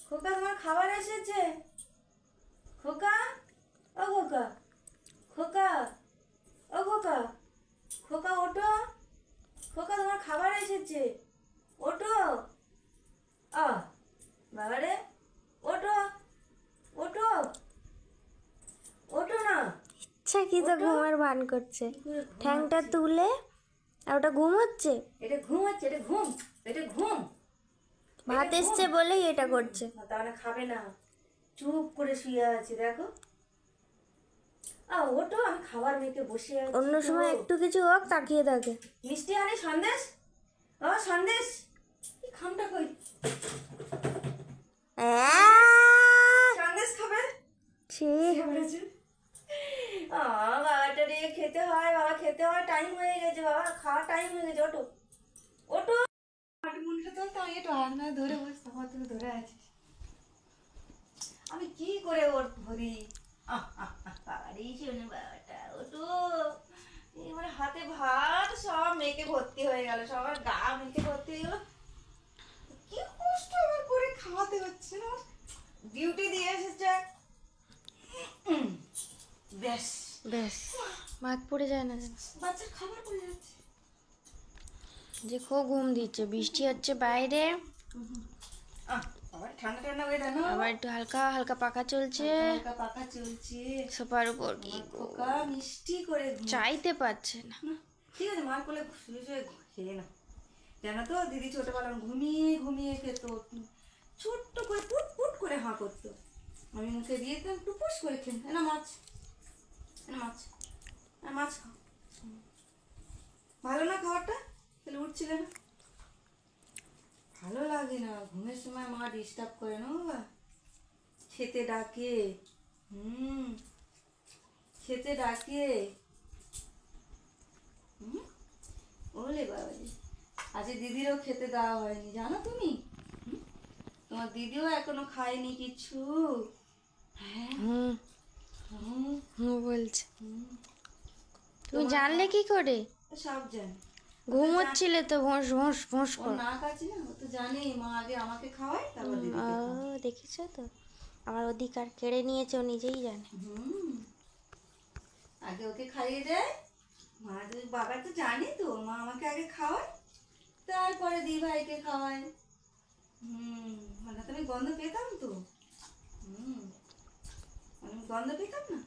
খোকা তোমার খাবার এসেছে। খোকা, ও খোকা, খোকা, ও খোকা, খোকা ওঠো। খোকা তোমার খাবার এসেছে, ওঠো। বাবারে, ওঠো, ওঠো, ওঠো না। ইচ্ছা কি তো ঘুমার ভান করছে, ঠ্যাংটা তুলে। আর ওটা ঘুম হচ্ছে, এটা ঘুম হচ্ছে, এটা ঘুম, এটা ঘুম। ভাত এসছে বলেই এটা করছে। তাহলে খাবে না, চুপ করে শুয়ে আছে। দেখো, ওঠো, আমি খাবার মেখে বসে আছি। অন্য সময় একটু কিছু হোক তাকিয়ে থাকে। মিষ্টি আনি, সন্দেশ, সন্দেশ। কি খামটা কই? সন্দেশ খাবে? বাবাটা রে, খেতে হয় বাবা, খেতে হয়। টাইম হয়ে গেছে বাবা, খাওয়া টাইম হয়ে গেছে। ওঠো, ওঠো। মুন্ডটা তো তো একটু হাত না ধরে বসতে, আমার তুমি ধরে আছিস। আমি কি করে ওর ধরি? বাবারে শোনে বাবাটা, ওঠো। এবারে হাতে ভাত সব মেখে ভর্তি হয়ে গেল, সবার গা মেখে ভর্তি হয়ে গেল। কি কষ্ট আমার করে খাওয়াতে হচ্ছে না। ডিউটি দিয়ে এসেছে। ব্যাস ব্যাস, ভাত পড়ে যায় না যেন। বাচ্চার খাবার পড়ে যাচ্ছে। যে খুব ঘুম দিচ্ছে, বৃষ্টি হচ্ছে বাইরে, আবার ঠান্ডা ঠান্ডা ওয়েদার না, আবার একটু হালকা হালকা পাখা চলছে হালকা পাখা চলছে। সোফার উপর। কি খোকা মিষ্টি করে চাইতে পারছে না। ঠিক আছে, মার কোলে শুয়ে শুয়ে খেয়ে না। জানো তো, দিদি ছোটবেলা ঘুমিয়ে ঘুমিয়ে খেত, ছোট্ট করে পুট পুট করে হাঁ করতো। আমি মুখে দিয়ে দিতাম, টুপুস করে খেয়ে না। মাছ, মাছ, মাছ খাও। ভালো না খাবারটা? তাহলে উঠছিলে না। ভালো লাগে না, ঘুমের সময় মা ডিস্টার্ব করে না বাবা। খেতে ডাকে, খেতে ডাকে। ওলে বাবা, আজকে দিদিরও খেতে দেওয়া হয়নি, জানো তুমি? তোমার দিদিও এখনো খায়নি কিছু। হ্যাঁ, বলছে। তুমি জানলে কি করে? সব জানি। ঘুমোচ্ছিলে তো, ভোঁস ভোঁস ভোঁস ওর নাক আছে না, ও তো জানে মা আগে আমাকে খাওয়ায়, তারপর দিদিকে খাওয়ায়। দেখেছো তো, আমার অধিকার কেড়ে নিয়েছে, ও নিজেই জানে। আগে ওকে খাইয়ে দেয় মা। বাবা তো জানে তো, মা আমাকে আগে খাওয়ায়, তারপরে দি ভাইকে খাওয়ায়। মানে তুমি গন্ধ পেতাম তো। আমি গন্ধ পেতাম না।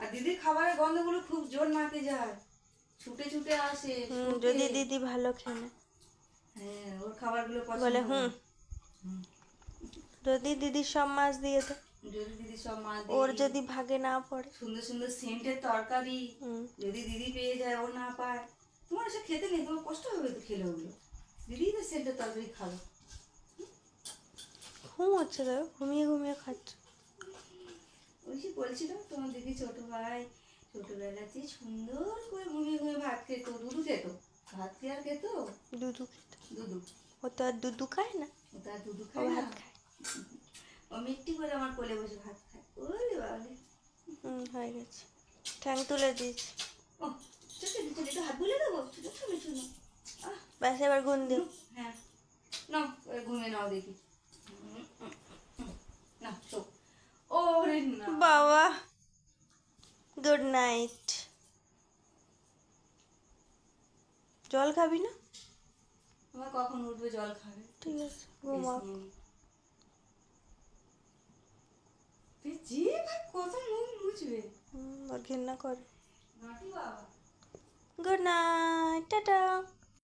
আর দিদির খাবারের গন্ধগুলো খুব জোর নাকে যায়, ছুটে ছুটে আসে। যদি দিদি ভালো খেলে, হ্যাঁ, ওর খাবারগুলো বলে যদি দিদির সব মাছ দিয়ে দেয়, যদি দিদি সব মাছ ওর যদি ভাগে না পড়ে, সুন্দর সুন্দর সেন্টের তরকারি যদি দিদি পেয়ে যায়, ও না পায়, তোমার এসে খেতে নেই, তোমার কষ্ট হবে তো খেলে। ওগুলো দিদি তো সেন্টের তরকারি খাবে। ঘুম হচ্ছে তো, ঘুমিয়ে ঘুমিয়ে খাচ্ছে। ওই যে বলছিল তোমার দিদি ছোট ভাই ছোটবেলাতে সুন্দর করে ঘুমিয়ে ঘুমিয়ে ভাত খেত, দুধু খেত। ভাত কি আর খেত? দুধু খেত। দুধু। ও তো আর দুধু খায় না, ও তো আর দুধু খায় না, ভাত খায়। ও মিষ্টি করে আমার কোলে বসে ভাত খায়। ওলে বাবালে, হয়ে গেছে, ঠ্যাং তুলে দিয়েছি। ও চোখে দিচ্ছে, একটু হাত বুলে দেবো, শুনে শুনে। ব্যাস, এবার গুন দিও। হ্যাঁ, নাও ঘুমিয়ে নাও দেখি। না চোখ, ওরে না বাবা, গুড নাইট। জল খাবি না? তোমার কখন উঠবে, জল খাবে। ঠিক আছে, ঘুমাও। যে ভাই কত মুখ মুছবে, ওর ঘেন্না করে। নাটি বাবা। Good night, tata.